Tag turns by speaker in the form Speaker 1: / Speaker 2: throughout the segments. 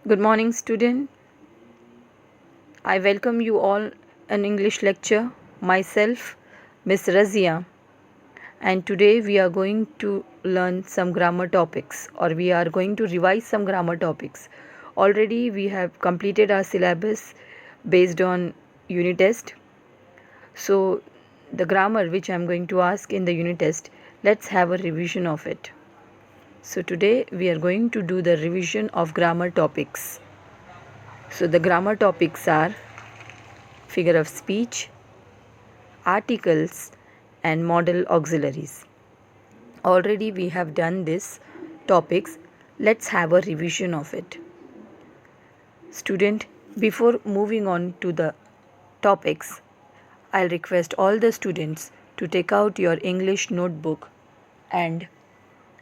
Speaker 1: Good morning, student. I welcome you all an English lecture. Myself, Miss Razia, and today we are going to learn some grammar topics, or we are going to revise some grammar topics. Already we have completed our syllabus based on unit test. So the grammar which I am going to ask in the unit test, let's have a revision of it. So today we are going to do the revision of grammar topics. So the grammar topics are figure of speech, articles, and modal auxiliaries. Already we have done this topics. Let's have a revision of it. Student, before moving on to the topics, I'll request all the students to take out your English notebook, and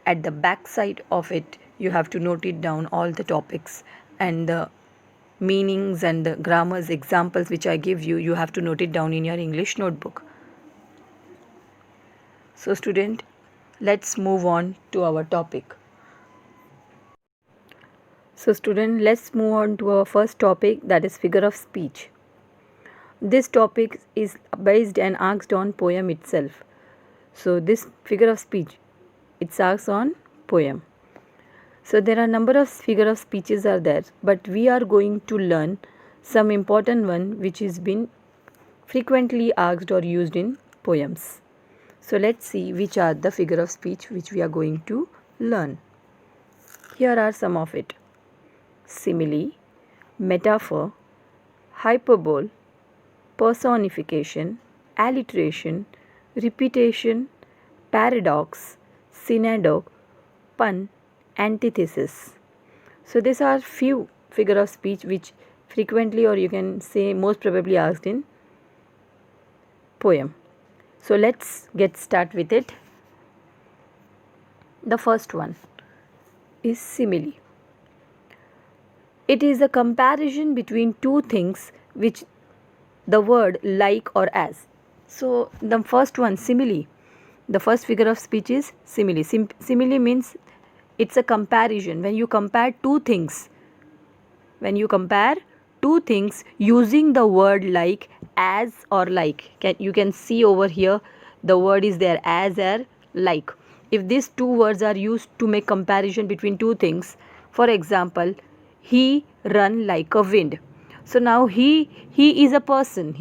Speaker 1: at the back side of it you have to note it down all the topics and the meanings and the grammars examples which I give you, you have to note it down in your English notebook. So student, let's move on to our topic. So student, let's move on to our first topic, that is figure of speech. This topic is based and asked on poem itself. So this figure of speech, it's asked on poem. So there are number of figure of speeches are there, but we are going to learn some important one which is been frequently asked or used in poems. So let's see which are the figure of speech which we are going to learn. Here are some of it: simile, metaphor, hyperbole, personification, alliteration, repetition, paradox, synecdoche, pun, antithesis. So these are few figure of speech which frequently, or you can say most probably, asked in poem. So let's get start with it. The first one is simile. It is a comparison between two things which the word like or as. So the first one, simile, the first figure of speech is simile. Simile means it's a comparison. When you compare two things, using the word like, as, or like, you can see over here the word is there, as or like. If these two words are used to make comparison between two things, for example, he run like a wind. So now he is a person.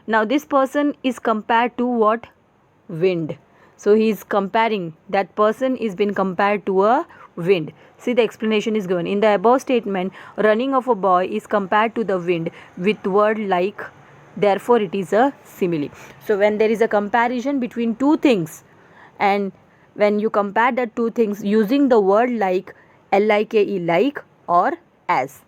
Speaker 1: Now this person is compared to what? Wind. So he is comparing, that person is been compared to a wind. See, the explanation is given in the above statement. Running of a boy is compared to the wind with word like, therefore it is a simile. So when there is a comparison between two things, and when you compare the two things using the word like, L-I-K-E, like, or as,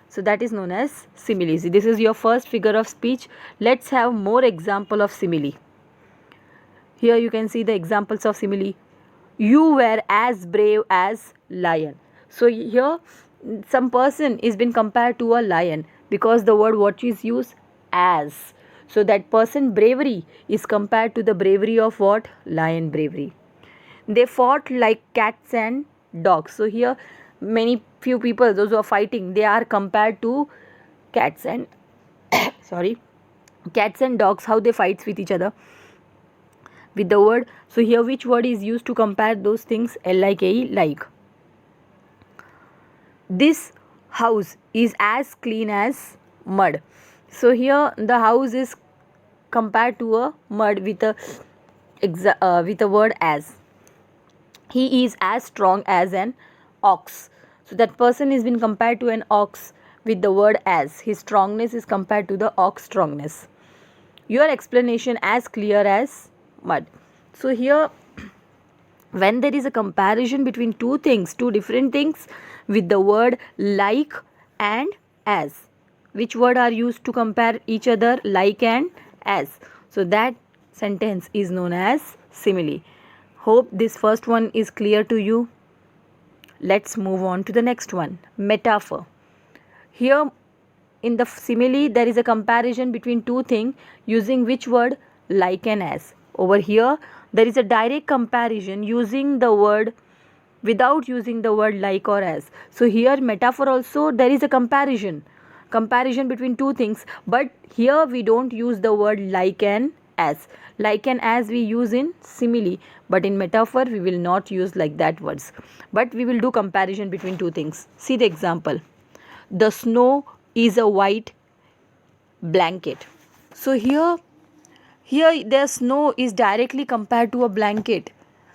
Speaker 1: so that is known as simile. This is your first figure of speech. Let's have more example of simile. Here you can see the examples of simile. You were as brave as lion. So here some person is been compared to a lion because the word what is used? As. So that person bravery is compared to the bravery of what? Lion bravery. They fought like cats and dogs. So here few people, those who are fighting, they are compared to cats and cats and dogs, how they fight with each other with the word. So here which word is used to compare those things? L-I-K-E, like. This house is as clean as mud. So here the house is compared to a mud with a word as. He is as strong as an ox. So that person is been compared to an ox with the word as. His strongness is compared to the ox strongness. Your explanation as clear as mud. So here when there is a comparison between two different things with the word like and as, which word are used to compare each other? Like and as. So that sentence is known as simile. Hope this first one is clear to you. Let's move on to the next one, metaphor. Here in the simile there is a comparison between two things using which word? Like and as. Over here there is a direct comparison using the word without using the word like or as. So here metaphor also there is a comparison between two things, but here we don't use the word like and as. Like and as we use in simile, but in metaphor we will not use like that words, but we will do comparison between two things. See the example. The snow is a white blanket. So here the snow is directly compared to a blanket.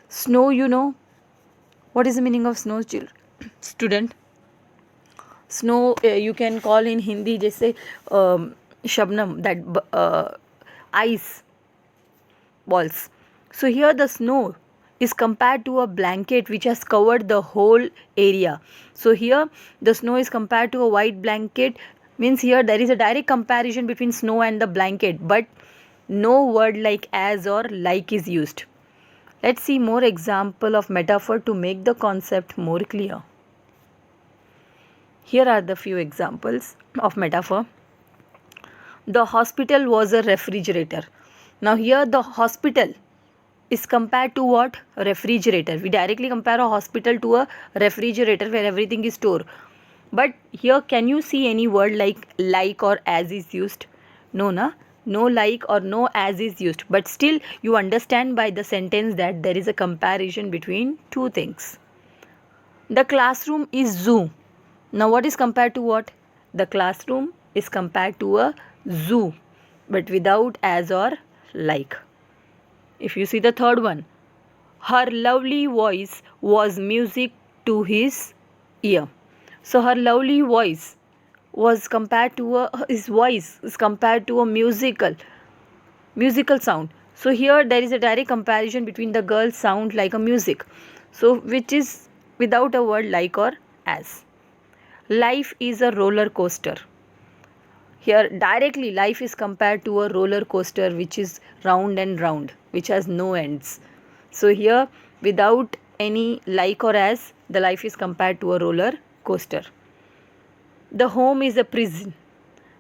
Speaker 1: Snow, you know what is the meaning of snow, student? Snow you can call in Hindi जैसे shabnam, that ice balls. So here the snow is compared to a blanket which has covered the whole area. So here the snow is compared to a white blanket, means here there is a direct comparison between snow and the blanket, but no word like as or like is used. Let's see more example of metaphor to make the concept more clear. Here are the few examples of metaphor. The hospital was a refrigerator. Now here the hospital is compared to what? A refrigerator. We directly compare a hospital to a refrigerator where everything is stored. But here can you see any word like or as is used? No, na? No like or no as is used. But still you understand by the sentence that there is a comparison between two things. The classroom is zoo. Now what is compared to what? The classroom is compared to a zoo, but without as or like. If you see the third one, her lovely voice was music to his ear. So her lovely voice was compared to his voice is compared to a musical sound. So here there is a direct comparison between the girl's sound like a music, so which is without a word like or as. Life is a roller coaster. Here directly life is compared to a roller coaster which is round and round, which has no ends. So here without any like or as, the life is compared to a roller coaster. The home is a prison.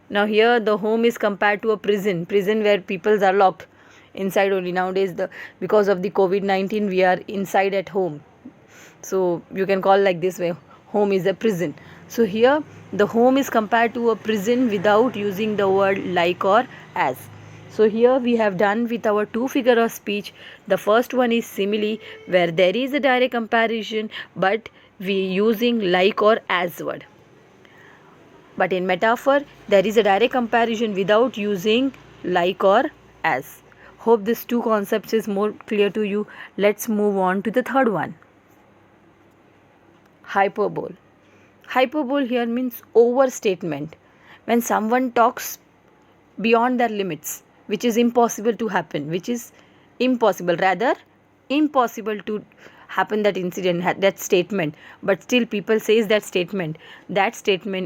Speaker 1: Now here the home is compared to a prison where people are locked inside only. Nowadays because of the COVID-19 we are inside at home. So you can call like this way, home is a prison. So here the home is compared to a prison without using the word like or as. So here we have done with our two figure of speech. The first one is simile, where there is a direct comparison but we using like or as word. But in metaphor there is a direct comparison without using like or as. Hope these two concepts is more clear to you. Let's move on to the third one. Hyperbole. Hyperbole here means overstatement. When someone talks beyond their limits, which is impossible to happen, rather impossible to happen, that incident, that statement, but still people says that statement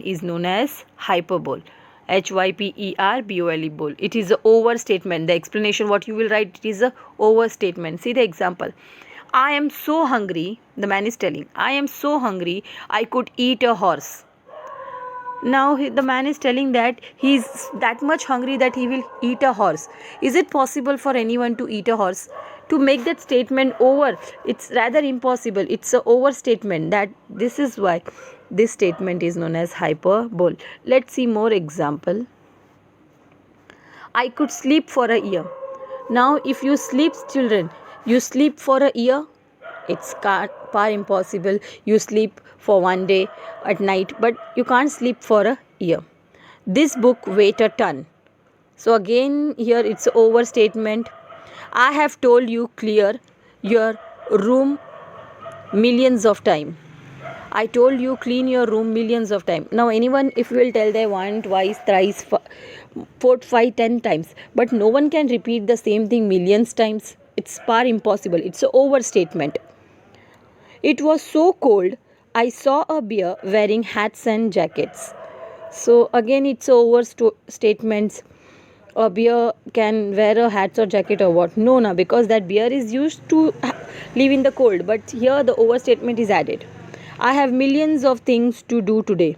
Speaker 1: is known as hyperbole. Hyperbole. Bole. It is a overstatement. The explanation what you will write, it is a overstatement. See the example. I am so hungry, the man is telling, I am so hungry, I could eat a horse. Now the man is telling that he is that much hungry that he will eat a horse. Is it possible for anyone to eat a horse? To make that statement over, it's rather impossible. It's a overstatement. That this is why this statement is known as hyperbole. Let's see more example. I could sleep for a year. Now if you sleep, children, you sleep for a year, it's far impossible. You sleep for one day at night, but you can't sleep for a year. This book weighs a ton. So again here it's overstatement. I have told you clear your room millions of times. I told you clean your room millions of times. Now anyone if you will tell them 1, 2, 3, 4, 5, 10 times, but no one can repeat the same thing millions times. It's far impossible. It's an overstatement. It was so cold, I saw a bear wearing hats and jackets. So again it's overstatements. A bear can wear a hat or jacket or what? No, because that bear is used to live in the cold. But here the overstatement is added. I have millions of things to do today.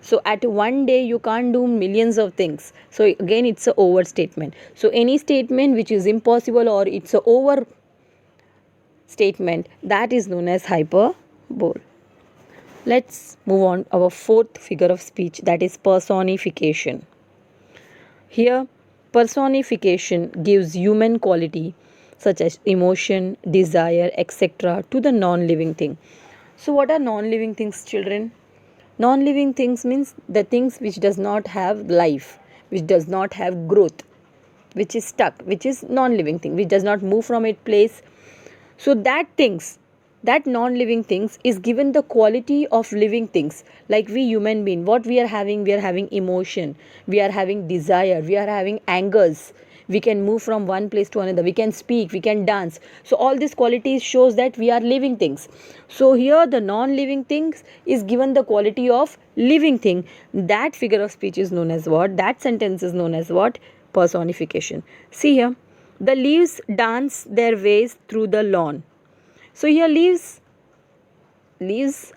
Speaker 1: So at one day you can't do millions of things. So again it's a overstatement. So any statement which is impossible or it's a over statement, that is known as hyperbole. bowl. Let's move on our fourth figure of speech, that is personification. Here, personification gives human quality such as emotion, desire, etc. to the non-living thing. So what are non-living things, children? Non-living things means the things which does not have life, which does not have growth, which is stuck, which is non-living thing, which does not move from its place. So that non-living things is given the quality of living things. Like we human being, what we are having emotion, we are having desire, we are having angers, we can move from one place to another, we can speak, we can dance. So all these qualities shows that we are living things. So here the non-living things is given the quality of living thing. That figure of speech is known as what? That sentence is known as what? Personification. See here, the leaves dance their ways through the lawn. So here leaves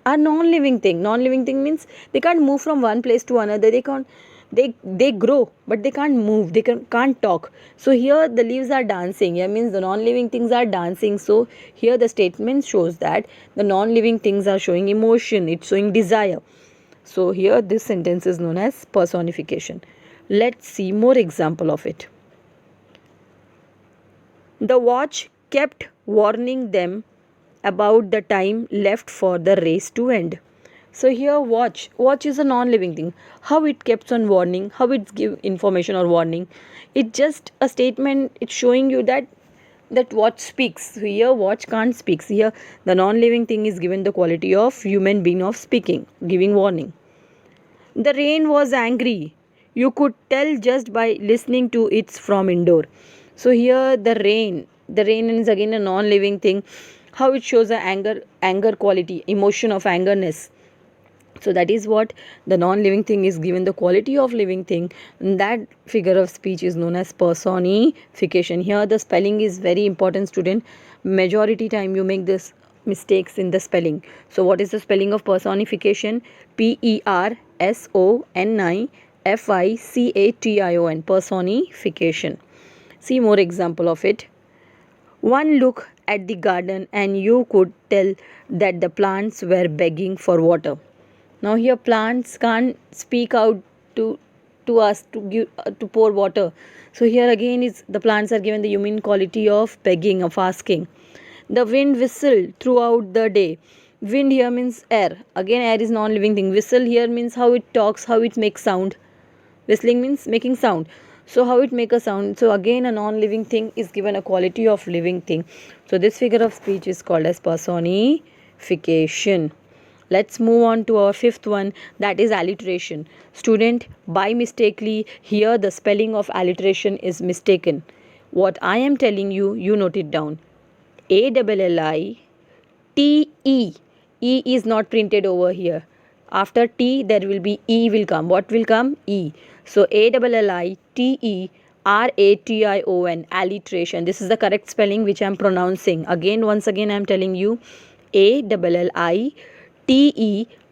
Speaker 1: are non-living thing. Non-living thing means they can't move from one place to another. They grow, but they can't move. They can't talk. So here the leaves are dancing. Here means the non-living things are dancing. So here the statement shows that the non-living things are showing emotion. It's showing desire. So here this sentence is known as personification. Let's see more example of it. The watch kept warning them about the time left for the race to end. So here watch is a non-living thing. How it keeps on warning, how it give information or warning. It's just a statement. It's showing you that watch speaks. Here watch can't speak. Here the non-living thing is given the quality of human being of speaking, giving warning. The rain was angry. You could tell just by listening to it from indoor. So here the rain is again a non-living thing. How it shows a anger quality, emotion of angerness. So that is what the non-living thing is given the quality of living thing. That figure of speech is known as personification. Here the spelling is very important, student. Majority time you make this mistakes in the spelling. So what is the spelling of personification? PERSONIFICATION. Personification. See more example of it. One look at the garden and you could tell that the plants were begging for water. Now here plants can't speak out to us to pour water. So here again is the plants are given the human quality of begging, of asking. The wind whistled throughout the day. Wind here means air. Again air is non-living thing. Whistle here means how it talks, how it makes sound. Whistling means making sound. So how it make a sound? So again a non-living thing is given a quality of living thing. So this figure of speech is called as personification. Let's move on to our fifth one, that is alliteration. Student, by mistakenly here the spelling of alliteration is mistaken. What I am telling you, you note it down. ALLITE. E is not printed over here. After T there will be E will come. What will come? E. So ALLITE RATION, alliteration. This is the correct spelling which I am pronouncing. Once again I am telling you ALLITE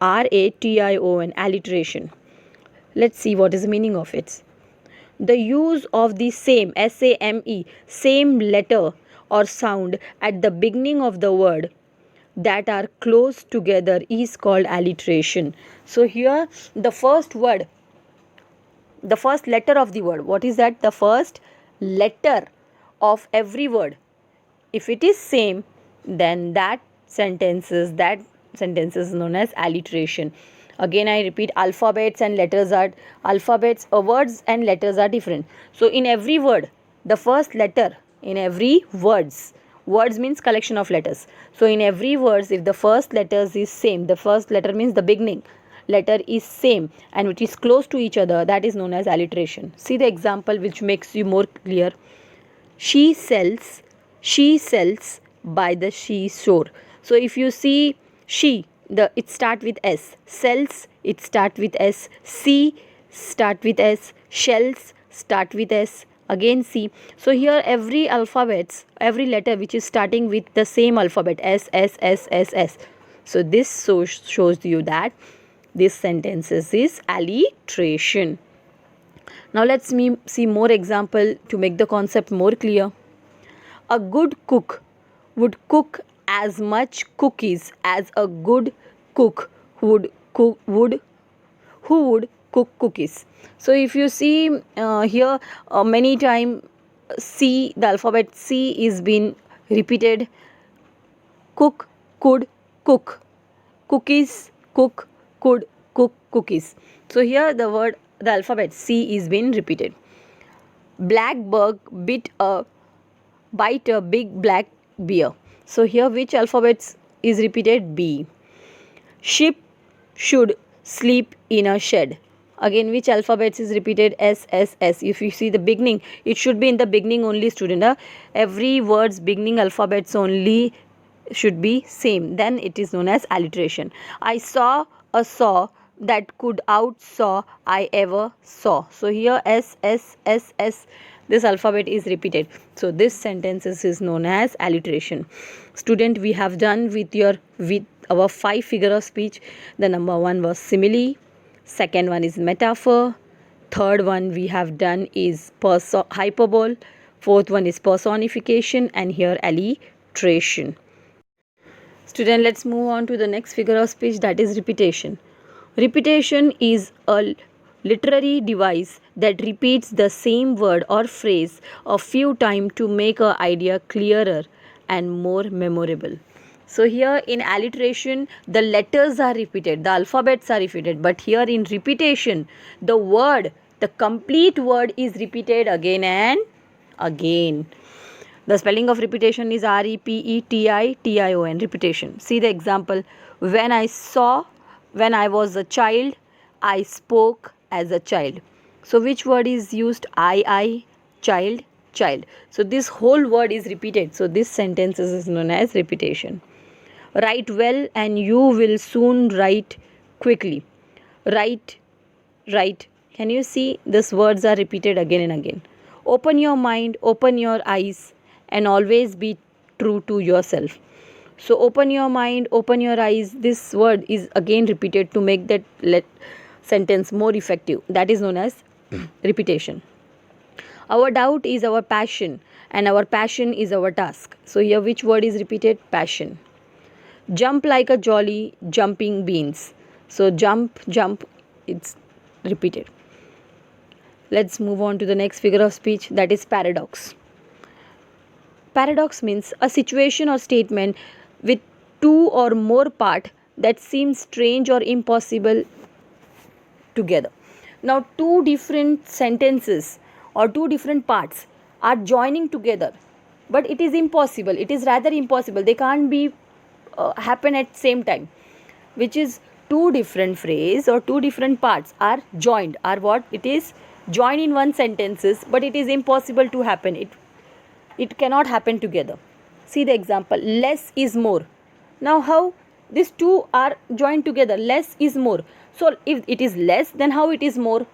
Speaker 1: RATION, alliteration. Let's see what is the meaning of it. The use of the same SAME, same letter or sound at the beginning of the word that are close together is called alliteration. So here the first word, the first letter of the word, what is that? The first letter of every word, if it is same, then that sentence is known as alliteration. Again I repeat, words and letters are different. So in every word, the first letter in every words means collection of letters. So in every words, if the first letters is same, the first letter means the beginning letter is same and which is close to each other, that is known as alliteration. See the example which makes you more clear. She sells by the seashore. So if you see she, it start with S. Sells, it start with S. Sea start with S. Shells start with S. Again C. So here every letter which is starting with the same alphabet, S. So this shows you that this sentence is alliteration. Now let's see more example to make the concept more clear. A good cook would cook as much cookies as a good cook who would cook cookies. So if you see here, many time C, the alphabet C is been repeated. Cook, could, cook, cookies, cook, could, cook, cookies. So here the alphabet C is been repeated. Blackbird bite a big black bear. So here which alphabet is repeated? B. Sheep should sleep in a shed. Again which alphabet is repeated? S, S, S. If you see the beginning, it should be in the beginning only, student. Every word's beginning alphabets only should be same, then it is known as alliteration. I saw a saw that could outsaw I ever saw. So here S, S, S, S, this alphabet is repeated. So this sentence is known as alliteration. Student, we have done with our 5 figure of speech. The number 1 was simile, second one is metaphor, third one we have done is hyperbole, fourth one is personification, and here alliteration. Student, let's move on to the next figure of speech, that is repetition. Repetition is a literary device that repeats the same word or phrase a few times to make an idea clearer and more memorable. So here in alliteration, the letters are repeated, the alphabets are repeated, but here in repetition, the complete word is repeated again and again. The spelling of repetition is R-E-P-E-T-I-T-I-O-N, repetition. See the example. When I was a child, I spoke as a child. So which word is used? I, child, child. So this whole word is repeated. So this sentence is known as repetition. Write well and you will soon write quickly. Write. Can you see these words are repeated again and again? Open your mind, open your eyes, and always be true to yourself. So open your mind, open your eyes. This word is again repeated to make that sentence more effective. That is known as repetition. Our doubt is our passion, and our passion is our task. So here which word is repeated? Passion. Jump like a jolly jumping beans. So jump, it's repeated. Let's move on to the next figure of speech, that is paradox. Paradox means a situation or statement with two or more parts that seem strange or impossible together. Now two different sentences or two different parts are joining together, but it is impossible. It is rather impossible. They can't be happen at same time, which is two different phrases or two different parts are joined, are what it is joined in one sentences, but it is impossible to happen. It cannot happen together. See the example, less is more. Now how these two are joined together? Less is more. So if it is less, then how it is more?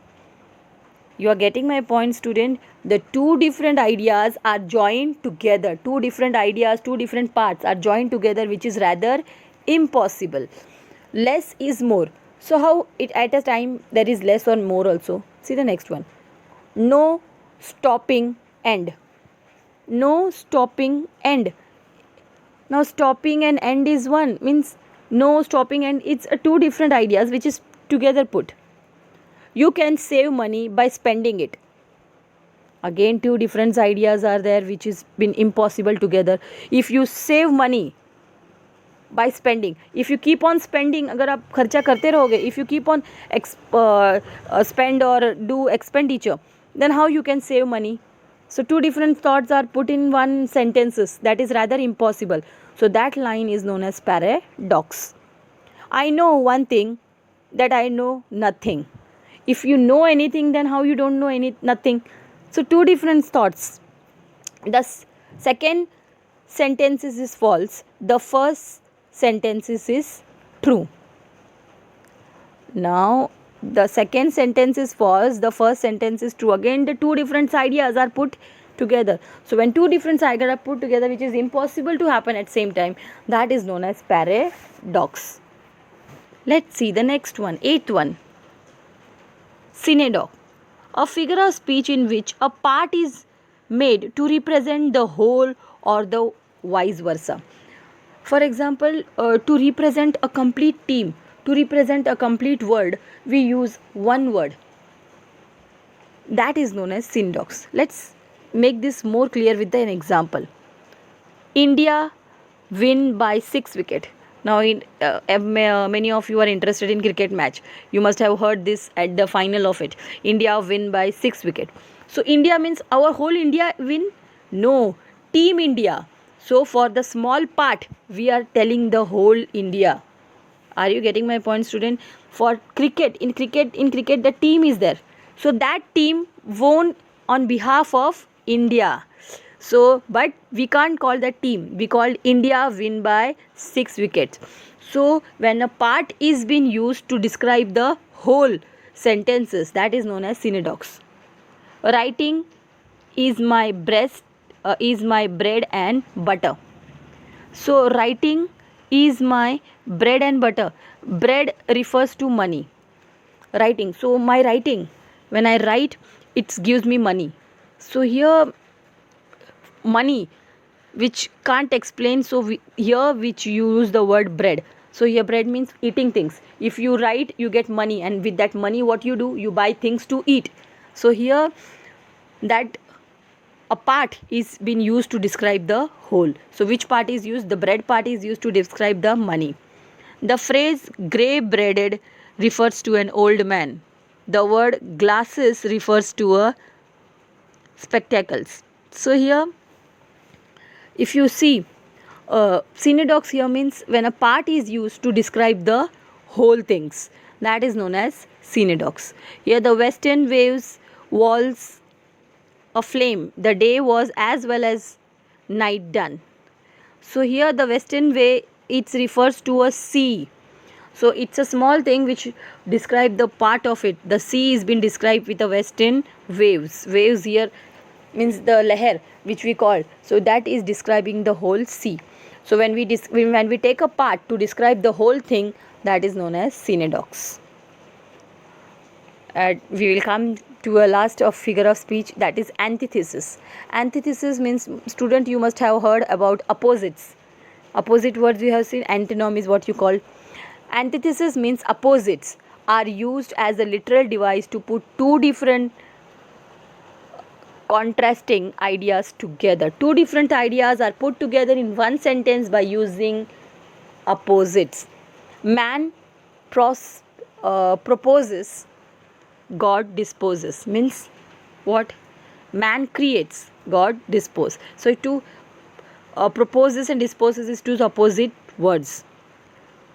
Speaker 1: You are getting my point, student? The two different ideas are joined together. Two different ideas, two different parts are joined together, which is rather impossible. Less is more. So how it at a time there is less or more also? See the next one. No stopping end. No stopping end. Now stopping and end is one, means no stopping end. It's two different ideas which is together put. You can save money by spending it. Again two different ideas are there which is been impossible together. If you save money by spending, if you keep on spending, अगर आप खर्चा करते रहोगे, if you keep on spend or do expenditure, then how you can save money? So two different thoughts are put in one sentences. That is rather impossible. So that line is known as paradox. I know one thing that I know nothing. If you know anything, then how you don't know nothing? So two different thoughts. The second sentence is false. The first sentence is true. Now the second sentence is false, the first sentence is true. Again the two different ideas are put together. So when two different ideas are put together, which is impossible to happen at same time, that is known as paradox. Let's see the next one, eighth one. Synecdoche, a figure of speech in which a part is made to represent the whole or the vice versa. For example, to represent a complete team, to represent a complete word, we use one word. That is known as syntax. Let's make this more clear with an example. India win by 6 wicket. Now, many of you are interested in cricket match. You must have heard this at the final of it. India win by 6 wicket. So, India means our whole India win? No, Team India. So, for the small part, we are telling the whole India. Are you getting my point, student? For cricket, in cricket, the team is there. So that team won on behalf of India. So, but we can't call that team. We called India win by 6 wickets. So, when a part is being used to describe the whole sentences, that is known as syntax. Writing is my bread and butter. So, writing is my bread and butter. Bread refers to money. Writing. So, my writing, when I write, it gives me money. So, here, money, which can't explain. So, here, which you use the word bread. So, here, bread means eating things. If you write, you get money. And with that money, what you do? You buy things to eat. So, here, that a part is being used to describe the whole. So which part is used? The bread part is used to describe the money. The phrase grey bearded refers to an old man. The word glasses refers to a spectacles. So here, if you see, syntax here means when a part is used to describe the whole things. That is known as syntax. Here the western waves walls a flame. The day was as well as night done. So here the western way, it refers to a sea. So it's a small thing which describe the part of it. The sea is been described with the western waves. Waves here means the leher which we call. So that is describing the whole sea. So when we take a part to describe the whole thing, that is known as syntax. We will come to a last of figure of speech, that is antithesis. Antithesis means, student, you must have heard about opposites. Opposite words we have seen. Antonym is what you call. Antithesis means opposites are used as a literal device to put two different contrasting ideas together. Two different ideas are put together in one sentence by using opposites. Man proposes, God disposes. Means what? Man creates, God disposes. So to proposes and disposes is two opposite words.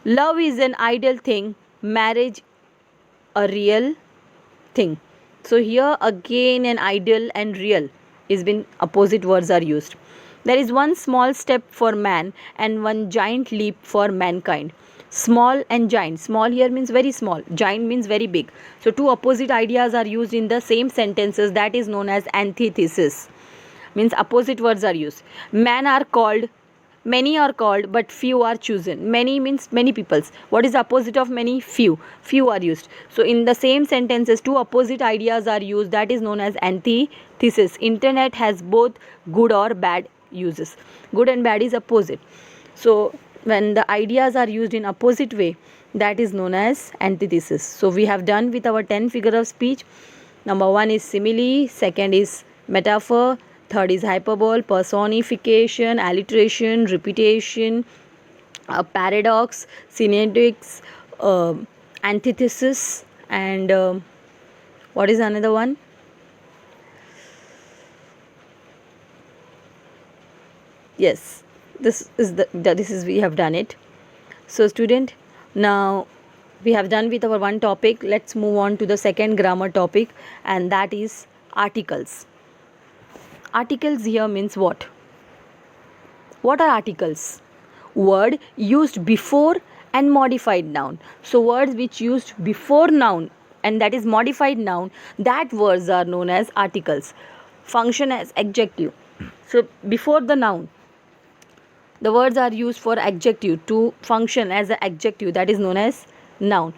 Speaker 1: Love is an ideal thing, marriage a real thing. So here again an ideal and real is been opposite words are used. There is one small step for man and one giant leap for mankind. Small and giant. Small here means very small. Giant means very big. So two opposite ideas are used in the same sentences. That is known as antithesis. Means opposite words are used. Men are called, many are called, but few are chosen. Many means many peoples. What is the opposite of many? Few. Few are used. So in the same sentences, two opposite ideas are used. That is known as antithesis. Internet has both good or bad uses. Good and bad is opposite. So when the ideas are used in opposite way, that is known as antithesis. So we have done with our 10 figure of speech. Number 1 is simile, second is metaphor, third is hyperbole, personification, alliteration, repetition, paradox, synecdoches, antithesis, and what is another one? Yes, this is we have done it. So student, now we have done with our one topic. Let's move on to the second grammar topic, and that is articles. Articles here means what? What are articles? Word used before and modified noun. So words which used before noun and that is modified noun, that words are known as articles. Function as adjective. So before the noun, the words are used for adjective to function as an adjective, that is known as noun.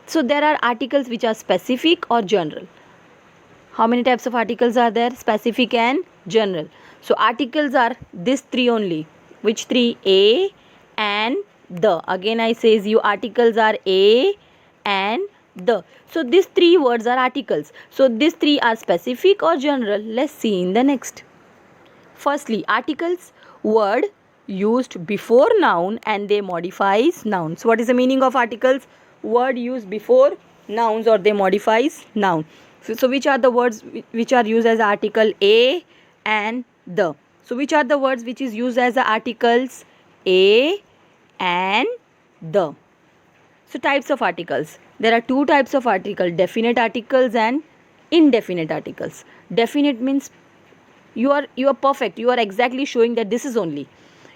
Speaker 1: So there are articles which are specific or general. How many types of articles are there? Specific and general. So articles are these three only. Which three? A, and the. Again I says you articles are a and the. So these three words are articles. So these three are specific or general. Let's see in the next. Firstly, articles, word used before noun and they modifies nouns. What is the meaning of articles? Word used before nouns or they modifies noun. So which are the words which are used as article? A and the. So which are the words which is used as the articles? A and the. So types of articles. There are two types of article, definite articles and indefinite articles. Definite means you are perfect, you are exactly showing that this is only.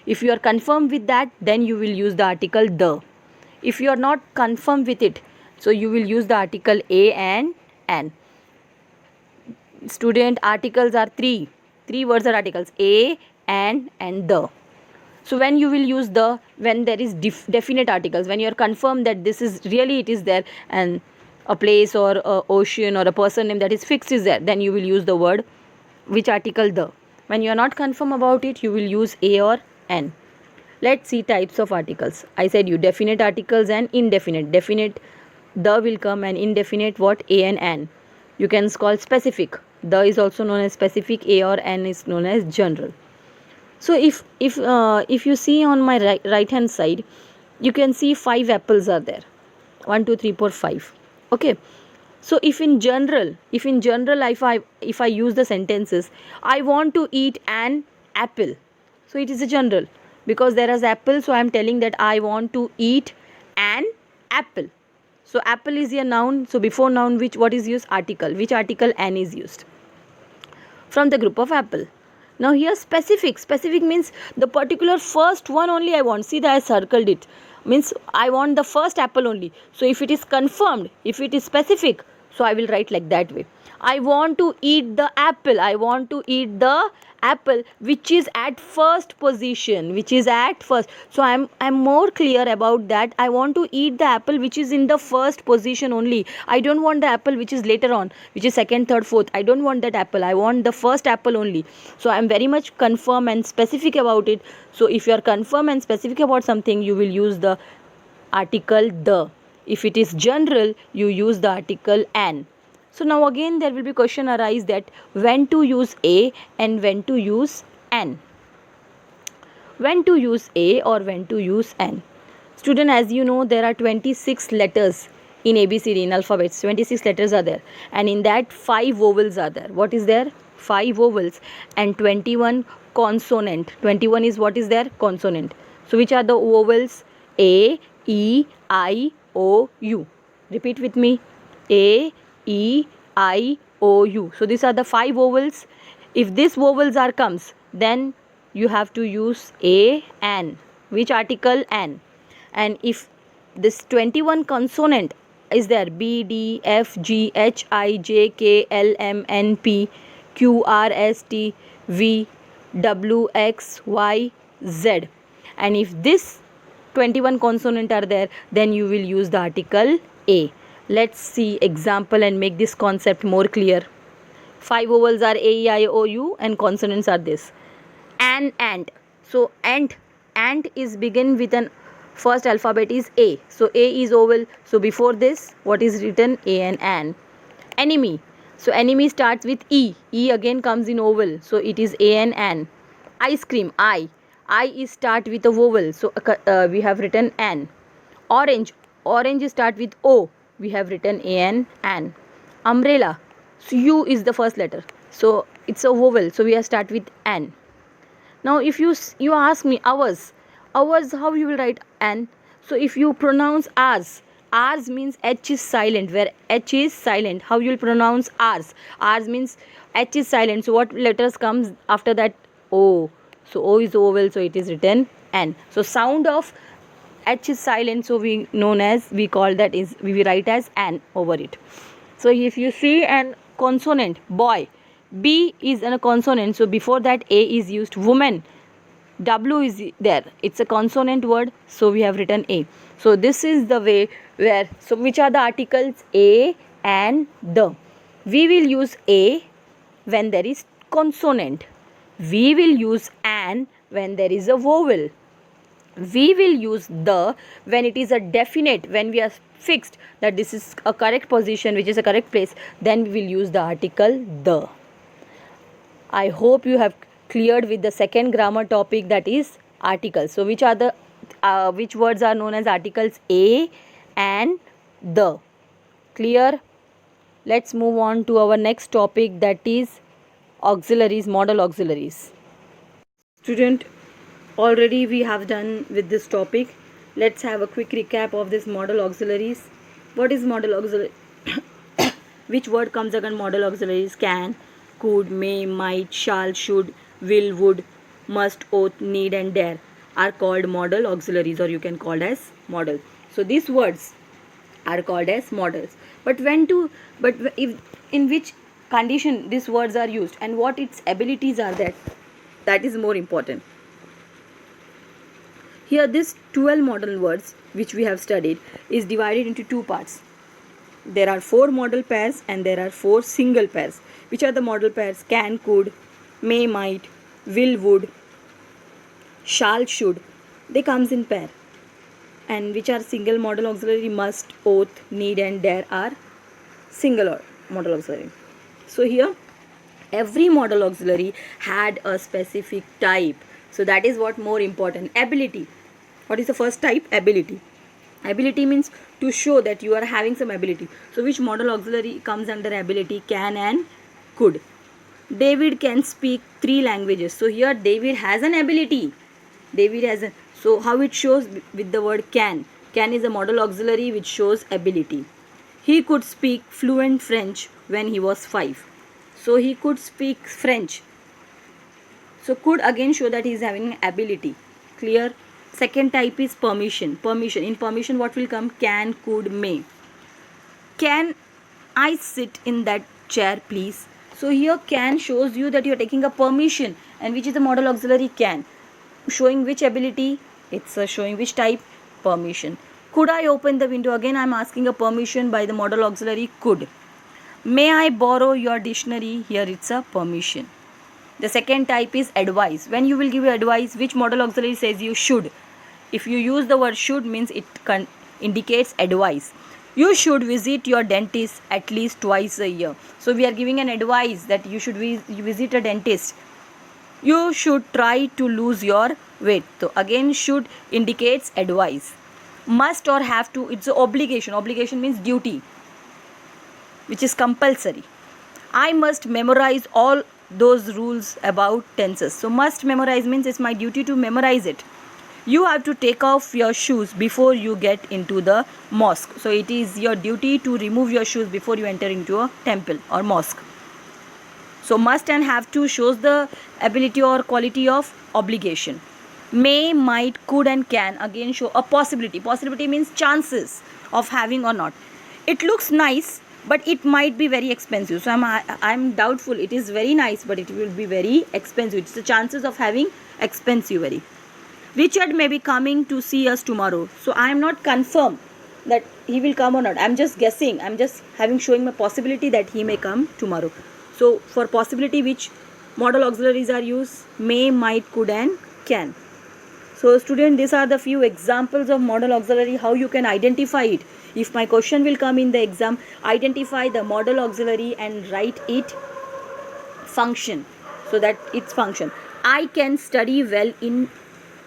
Speaker 1: If you are confirmed with that, then you will use the article the. If you are not confirmed with it, so you will use the article a and an. Student, articles are three words are articles: a, and the. So when you will use the, when there is definite articles, when you are confirmed that this is really it is there, and a place or a ocean or a person name that is fixed is there, then you will use the word which article? The. When you are not confirm about it, you will use a or an. Let's see types of articles. I said you definite articles and indefinite. Definite the will come, and indefinite what? A and an. You can call specific. The is also known as specific, a or an is known as general. So if you see on my right hand side, you can see 5 apples are there. 1 2 3 4 5. Okay. So if in general if I use the sentences, I want to eat an apple, so it is a general, because there is apple, so I am telling that I want to eat an apple. So apple is a noun, so before noun what is used? Article. Which article? An is used from the group of apple. Now here specific means the particular first one only I want. See that I circled it, means I want the first apple only. So if it is confirmed, if it is specific, so I will write like that way. I want to eat the apple. I want to eat the apple which is at first position, which is at first. So I'm more clear about that. I want to eat the apple which is in the first position only. I don't want the apple which is later on, which is second, third, fourth. I don't want that apple. I want the first apple only. So I'm very much confirm and specific about it. So if you are confirm and specific about something, you will use the article the. If it is general, you use the article an. So now again there will be question arise that when to use a and when to use an. When to use a or when to use an. Student, as you know, there are 26 letters in ABCD, in alphabets. 26 letters are there, and in that 5 vowels are there. What is there? 5 vowels and 21 consonant. 21 is what is there? Consonant. So which are the vowels? A, E, I, O, U. Repeat with me. A, E, I, O, U. So these are the 5 vowels. If these vowels are comes, then you have to use a, an. Which article? An. And if this 21 consonant is there, B, D, F, G, H, I, J, K, L, M, N, P, Q, R, S, T, V, W, X, Y, Z. And if this 21 consonant are there, then you will use the article a. Let's see example and make this concept more clear. 5 vowels are A, E, I, O, U, and consonants are this. An, ant. So ant is begin with an first alphabet is A. So A is vowel. So before this, what is written? A and an. Enemy. So enemy starts with E. E again comes in vowel. So it is A and an. Ice cream. I is start with a vowel. So we have written an. Orange. Orange start with O. We have written A and an. Umbrella. So U is the first letter. So it's a vowel. So we have start with an. Now if you ask me hours, how you will write an? So if you pronounce ours means H is silent, where H is silent. How you will pronounce ours? Ours means H is silent. So what letters comes after that? O. So O is vowel, so it is written an. So sound of H is silent, so we call that is, we write as an over it. So if you see an consonant, boy, B is a consonant, so before that A is used. Woman, W is there, it's a consonant word, so we have written A. So this is the way where, so which are the articles? A and the. We will use A when there is consonant. We will use an when there is a vowel. We will use the when it is a definite, when we are fixed that this is a correct position, which is a correct place, then we will use the article the. I hope you have cleared with the second grammar topic, that is articles. So which are the which words are known as articles? A and the. Clear? Let's move on to our next topic, that is auxiliaries, modal auxiliaries. Student, already we have done with this topic. Let's have a quick recap of this modal auxiliaries. What is modal auxiliary? Which word comes again modal auxiliaries? Can, could, may, might, shall, should, will, would, must, ought, need and dare are called modal auxiliaries, or you can call as modal. So these words are called as modals. But if in which condition these words are used and what its abilities are, that is more important. Here this 12 modal words which we have studied is divided into two parts. There are 4 modal pairs and there are 4 single pairs. Which are the modal pairs? Can, could, may, might, will, would, shall, should. They comes in pair. And which are single modal auxiliary? Must, ought, need and dare are single modal auxiliary. So here every modal auxiliary had a specific type. So that is what more important. Ability. What is the first type? Ability. Ability means to show that you are having some ability. So which modal auxiliary comes under ability? Can and could. David can speak 3 languages. So here David has an ability. So how it shows? With the word can. Can is a modal auxiliary which shows ability. He could speak fluent French when he was 5. So he could speak French. So could again show that he is having ability. Clear? Second type is permission. Permission. In permission what will come? Can, could, may. Can I sit in that chair please? So here can shows you that you are taking a permission, and which is the modal auxiliary? Can. Showing which ability? It's showing which type? Permission. Could I open the window? Again I am asking a permission by the modal auxiliary could. May I borrow your dictionary? Here it's a permission. The second type is advice. When you will give advice, which modal auxiliary says you should? If you use the word should, means it indicates advice. You should visit your dentist at least twice a year. So we are giving an advice that you should visit a dentist. You should try to lose your weight. So again should indicates advice. Must or have to, it's an obligation. Obligation means duty, which is compulsory. I must memorize all those rules about tenses. So must memorize means it's my duty to memorize it. You have to take off your shoes before you get into the mosque. So it is your duty to remove your shoes before you enter into a temple or mosque. So must and have to shows the ability or quality of obligation. May, might, could and can again show a possibility. Possibility means chances of having or not. It looks nice, but it might be very expensive. So I'm doubtful. It is very nice, but it will be very expensive. It's the chances of having expensive very. Richard may be coming to see us tomorrow. So I am not confirmed that he will come or not. I'm just guessing. I'm just showing my possibility that he may come tomorrow. So for possibility, which modal auxiliaries are used? May, might, could and can. So student, these are the few examples of modal auxiliary, how you can identify it. If my question will come in the exam, identify the modal auxiliary and write it function. So that its function. I can study well in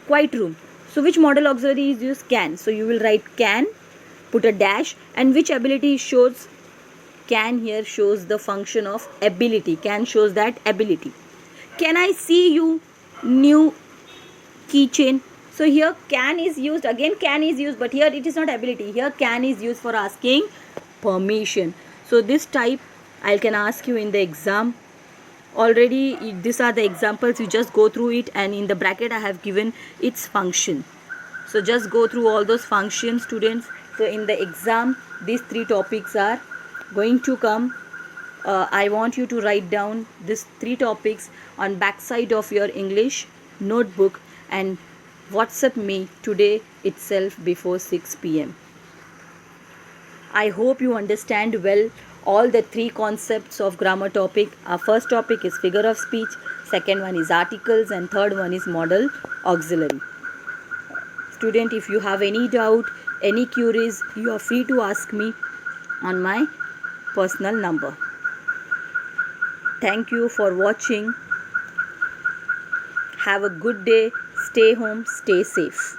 Speaker 1: quiet room. So which modal auxiliary is used? Can. So you will write can, put a dash, and which ability shows? Can here shows the function of ability. Can shows that ability. Can I see you new keychain? So here can is used. Again can is used, but here it is not ability. Here can is used for asking permission. So this type I can ask you in the exam. Already these are the examples. You just go through it, and in the bracket I have given its function. So just go through all those functions, students. So in the exam these 3 topics are going to come. I want you to write down these 3 topics on backside of your English notebook and WhatsApp me today itself before 6 p.m. I hope you understand well all the 3 concepts of grammar topic. Our first topic is figure of speech, second one is articles, and third one is modal auxiliary. student, if you have any doubt, any queries, you are free to ask me on my personal number. Thank you for watching. Have a good day. Stay home, stay safe.